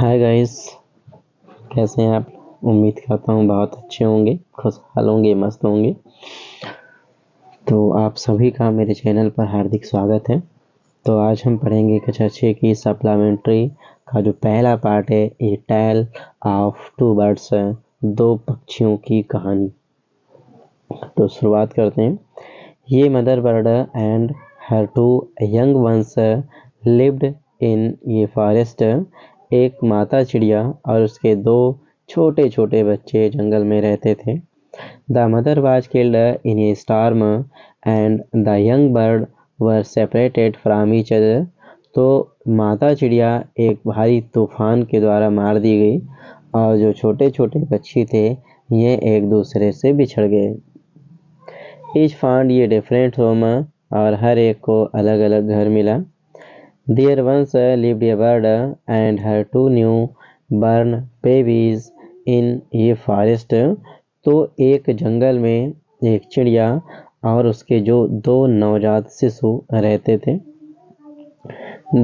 Hi guys, कैसे हैं आप। उम्मीद करता हूँ बहुत अच्छे होंगे, खुशहाल होंगे, मस्त होंगे। तो आप सभी का मेरे चैनल पर हार्दिक स्वागत है। तो आज हम पढ़ेंगे कक्षा 6 की सप्लीमेंट्री का जो पहला पार्ट है, a tale of two birds, दो पक्षियों की कहानी। तो शुरुआत करते हैं। ये mother bird and her two young ones lived in ये फॉरेस्ट। एक माता चिड़िया और उसके दो छोटे छोटे बच्चे जंगल में रहते थे। The mother was killed in A storm and the young bird were separated from each other. तो माता चिड़िया एक भारी तूफान के द्वारा मार दी गई और जो छोटे छोटे पक्षी थे ये एक दूसरे से बिछड़ गए। ईच फाउंड ये डिफरेंट होम और हर एक को अलग अलग घर मिला। There once lived a bird and her two new born babies in a forest। तो एक जंगल में एक चिड़िया और उसके जो दो नवजात शिशु रहते थे।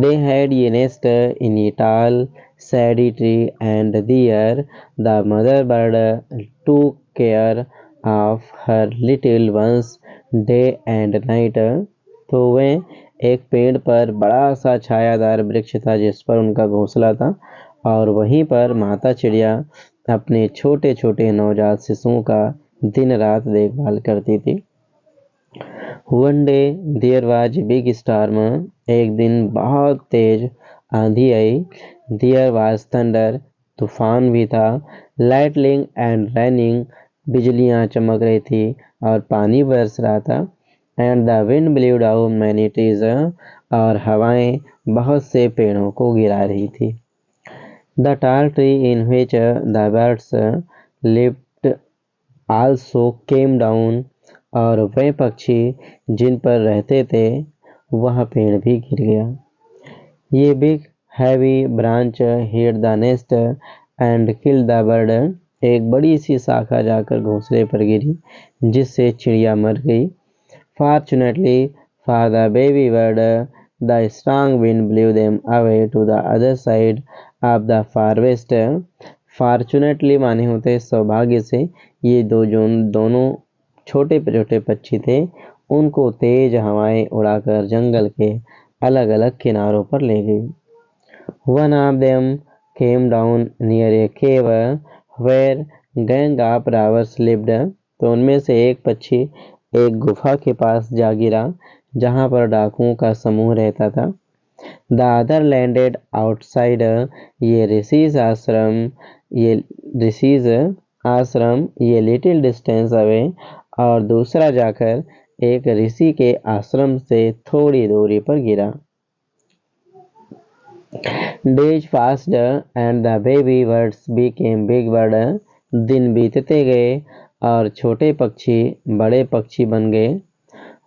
They had a nest in a tall shady tree and there the mother bird took care of her little ones day and night। तो वे एक पेड़ पर बड़ा सा छायादार वृक्ष था जिस पर उनका घोंसला था और वहीं पर माता चिड़िया अपने छोटे छोटे नवजात शिशुओं का दिन रात देखभाल करती थी। One day there was big storm. एक दिन बहुत तेज आंधी आई। देयर वाज थंडर, तूफान भी था। लाइटनिंग एंड रेनिंग, बिजलियां चमक रही थी और पानी बरस रहा था। And the wind ब्लीव down many trees, और हवाएं बहुत से पेड़ों को गिरा रही थी। द टाल tree in which the birds lived also came down, और वे पक्षी जिन पर रहते थे वह पेड़ भी गिर गया। ये big heavy branch hit the nest and kill the bird. एक बड़ी सी शाखा जाकर घोंसले पर गिरी जिससे चिड़िया मर गई। Fortunately for the baby bird, the strong wind blew them away to the other side of the forest। Fortunately माने होते सौभाग्य से, ये दोनों छोटे छोटे पक्षी थे, उनको तेज हवाएं उड़ाकर जंगल के अलग अलग किनारों पर ले गई। One of them came down near a cave where gang of robbers lived। तो उनमें से एक पक्षी एक गुफा के पास जा गिरा जहां पर डाकुओं का समूह रहता था। द अदर लैंडेड आउटसाइड, ये ऋषिज आश्रम ये लिटिल डिस्टेंस अवे, और दूसरा जाकर एक ऋषि के आश्रम से थोड़ी दूरी पर गिरा। Days passed and the baby birds became big bird. दिन बीतते गए और छोटे पक्षी बड़े पक्षी बन गए।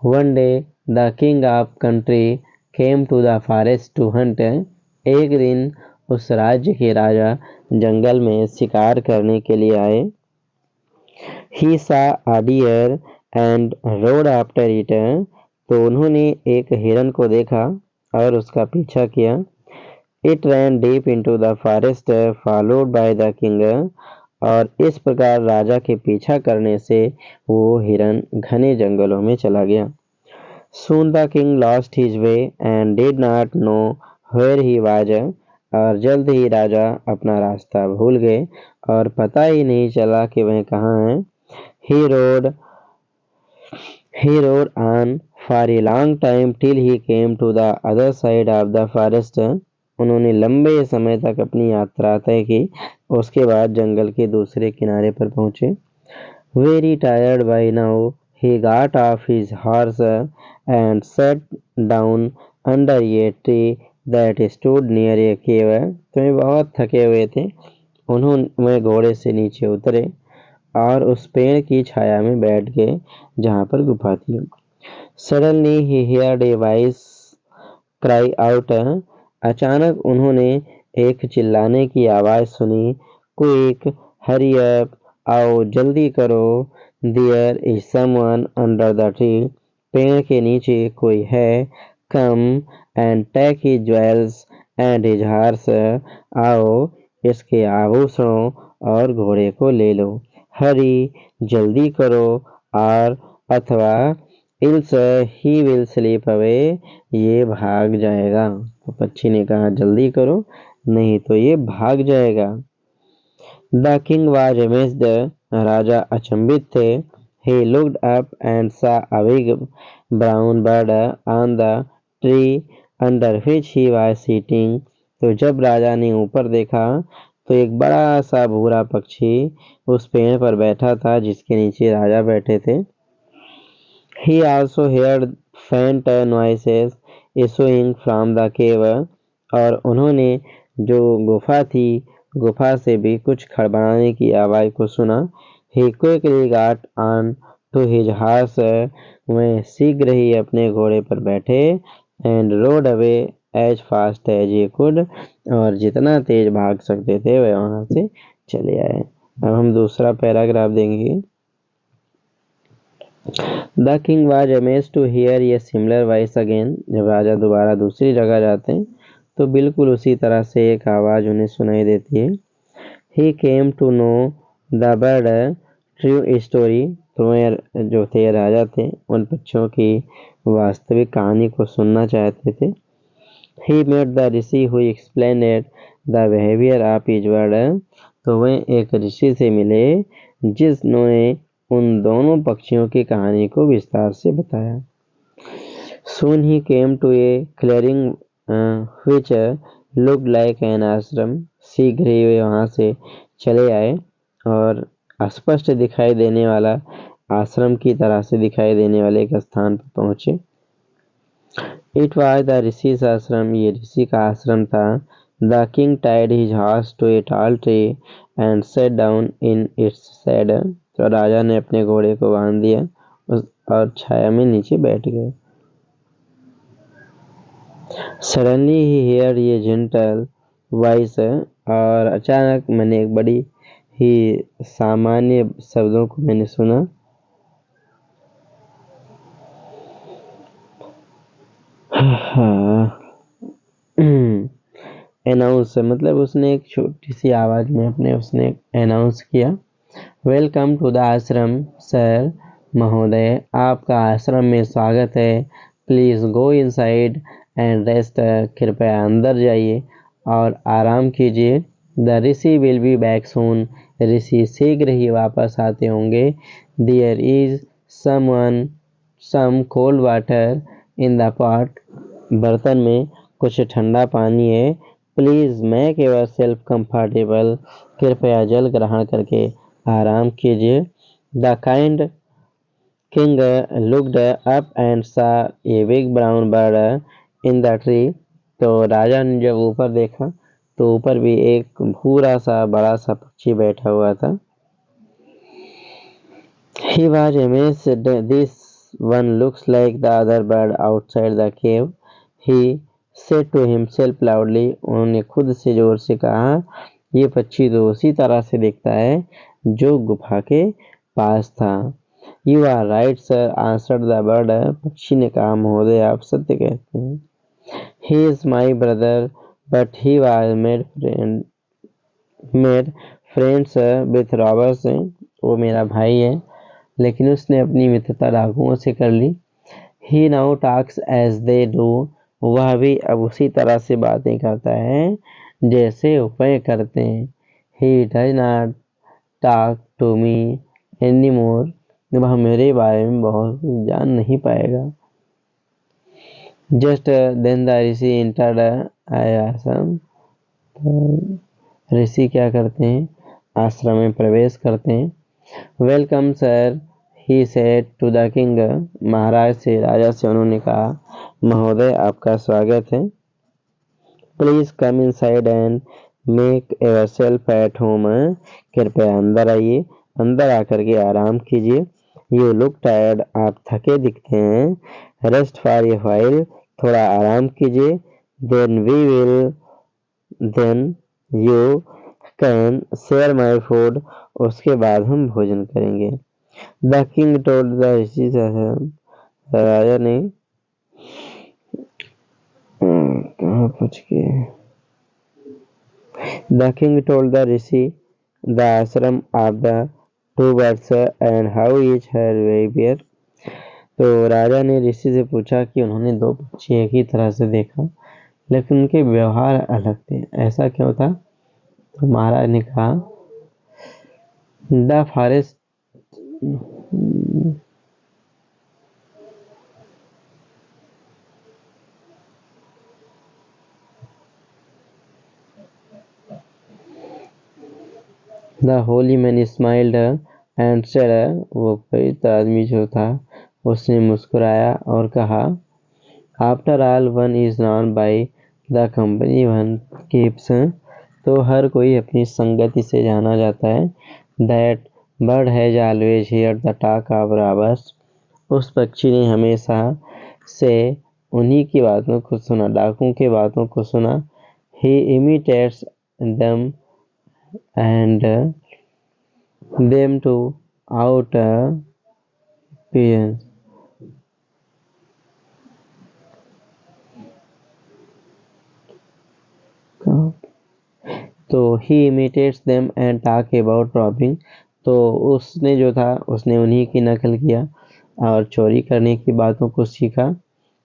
One day the king of country came to the forest to hunt. एक दिन उस राज्य के राजा जंगल में शिकार करने के लिए आए। He saw a deer and rode after it. तो उन्होंने एक हिरन को देखा और उसका पीछा किया। It ran deep into the forest followed by the king. और इस प्रकार राजा के पीछा करने से वो हिरन घने जंगलों में चला गया। Soon the king lost his way and did not know where he was। और जल्द ही राजा अपना रास्ता भूल गए और पता ही नहीं चला कि वह कहाँ हैं। He rode on for a long time till he came to the other side of the forest। उन्होंने लंबे समय तक अपनी यात्रा तय की, उसके बाद जंगल के दूसरे किनारे पर पहुंचे। Very tired by now, he got off his horse and sat down under a tree that stood near a cave। तो वे बहुत थके हुए थे, उन्होंने घोड़े से नीचे उतरे और उस पेड़ की छाया में बैठ गए जहाँ पर गुफा थी। Suddenly he heard a voice cry out। अचानक उन्होंने एक चिल्लाने की आवाज सुनी। Quick, hurry up, आओ जल्दी करो। There is someone under the tree। पेड़ के नीचे कोई है। Come and take his jewels and his horse। आओ इसके आभूषणों और घोड़े को ले लो। हरी, जल्दी करो, और अथवा ills he will sleep away, ये भाग जाएगा। तो पक्षी ने कहा जल्दी करो, नहीं तो ये भाग जाएगा। द किंग वाज अमेज्ड, राजा अचंभित थे। He looked up and saw a big brown bird on the tree under which he was sitting. तो जब राजा ने ऊपर देखा तो एक बड़ा सा भूरा पक्षी उस पेड़ पर बैठा था जिसके नीचे राजा बैठे थे। He also heard faint noises issuing from the cave. और उन्होंने जो गुफा थी, गुफा से भी कुछ खड़बड़ाने की आवाज को सुना। He quickly got on to his horse, वह शीघ्र ही अपने घोड़े पर बैठे, and rode away as fast as he could, और जितना तेज भाग सकते थे वह वहां से चले आए। अब हम दूसरा पैराग्राफ देंगे। The king was amazed to hear a similar voice again. जब राजा दोबारा दूसरी जगह जाते हैं तो बिल्कुल उसी तरह से एक आवाज उन्हें सुनाई देती है। He came to know the bird true story. तो वह जो थे राजा थे उन पक्षियों की वास्तविक कहानी को सुनना चाहते थे। He met the Rishi who explained the behavior of each bird. तो वह एक ऋषि से मिले जिसने उन दोनों पक्षियों की कहानी को विस्तार से बताया। Soon he came to a clearing which looked like an ashram. शीघ्र ही वे वहां से चले आए और स्पष्ट दिखाई देने वाला आश्रम की तरह से दिखाई देने वाले एक स्थान पर पहुंचे। It was the ऋषि's आश्रम, ये ऋषि का आश्रम था। The king tied his horse to a tall tree and sat down in its shade. तो राजा ने अपने घोड़े को बांध दिया और छाया में नीचे बैठ गए। Suddenly he heard a gentle voice, और अचानक मैंने एक बड़ी ही सामान्य शब्दों को मैंने सुना। अनाउंस मतलब उसने एक छोटी सी आवाज में उसने अनाउंस किया। Welcome to the ashram sir, महोदय आपका आश्रम में स्वागत है। Please go inside and rest, कृपया अंदर जाइए और आराम कीजिए। The rishi will be back soon, ऋषि शीघ्र ही वापस आते होंगे। There is some cold water in the pot, बर्तन में कुछ ठंडा पानी है। Please make yourself comfortable, कृपया जल ग्रहण करके आराम कीजिए। The kind king looked up and सा a big brown bird in the tree. तो राजा ने जब ऊपर देखा तो ऊपर भी एक भूरा सा बड़ा सा पक्षी बैठा हुआ था। He was amazed. This one looks like the other bird outside the cave. He said to himself loudly. उन्होंने खुद से जोर से कहा, ये पक्षी तो उसी तरह से दिखता है जो गुफा के पास था। You are right, sir, answered the bird. पक्षी ने कहा, महोदय आप सत्य कहते हैं। He is my brother, but he was made friends with robbers. वो मेरा भाई है लेकिन उसने अपनी मित्रता डाकुओं से कर ली। He now talks as they do. वह भी अब उसी तरह से बातें करता है जैसे वह करते हैं। He does not talk to me anymore. वह मेरे बारे में बहुत जान नहीं पाएगा। Just then the Rishi entered आश्रम। ऋषि क्या करते हैं? आश्रम में प्रवेश करते हैं। Welcome sir, he said to the king. महाराज से राजा से उन्होंने कहा, महोदय आपका स्वागत है। Please come inside and make yourself at home. कृपया अंदर आइए, अंदर आकर के आराम कीजिए। यू लुक टायर्ड, आप थके दिखते हैं। रेस्ट फॉर ए व्हाइल, थोड़ा आराम कीजिए। Then you can share my food, उसके बाद हम भोजन करेंगे। The king told the rishi, राजा ने कहाँ पहुंच गए? The king told the rishi the ashram of the two birds and how is her behavior. तो राजा ने ऋषि से पूछा कि उन्होंने दो पक्षी एक ही तरह से देखा लेकिन उनके व्यवहार अलग थे, ऐसा क्यों था? तो महाराज ने कहा the forest the Holi man smiled and said, वो पवित्र आदमी जो था उसने मुस्कुराया और कहा after all one is known by the company one keeps, तो हर कोई अपनी संगति से जाना जाता है। That bird has always here the talk of robbers, उस पक्षी ने हमेशा से उन्हीं की बातों को सुना, डाकुओं की बातों को सुना। He imitates them and them to out पियंस, तो he imitates them and talk about robbing, तो उसने जो था उसने उन्हीं की नकल किया और चोरी करने की बातों को सीखा।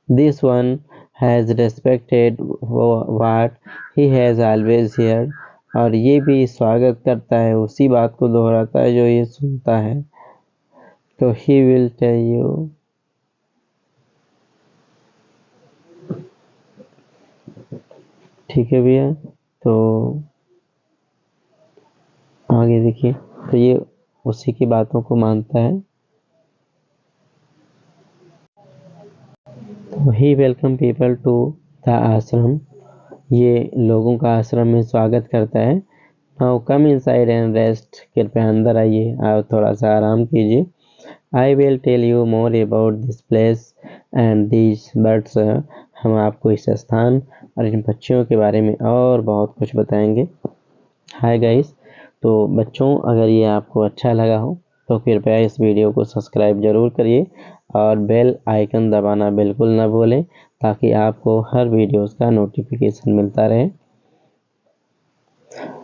This one has respected what he has always heard, और ये भी स्वागत करता है, उसी बात को दोहराता है जो ये सुनता है। तो ही विल टेल यू, ठीक है भैया। तो आगे देखिए, तो ये उसी की बातों को मानता है। तो he welcome people to the ashram, ये लोगों का आश्रम में स्वागत करता है। Now come inside and rest, कृपया अंदर आइए और थोड़ा सा आराम कीजिए। I will tell you more about this place and these birds, हम आपको इस स्थान और इन पक्षियों के बारे में और बहुत कुछ बताएंगे। हाय गाइस, तो बच्चों अगर ये आपको अच्छा लगा हो तो कृपया इस वीडियो को सब्सक्राइब जरूर करिए और बेल आइकन दबाना बिल्कुल ना भूलें ताकि आपको हर वीडियोस का नोटिफिकेशन मिलता रहे।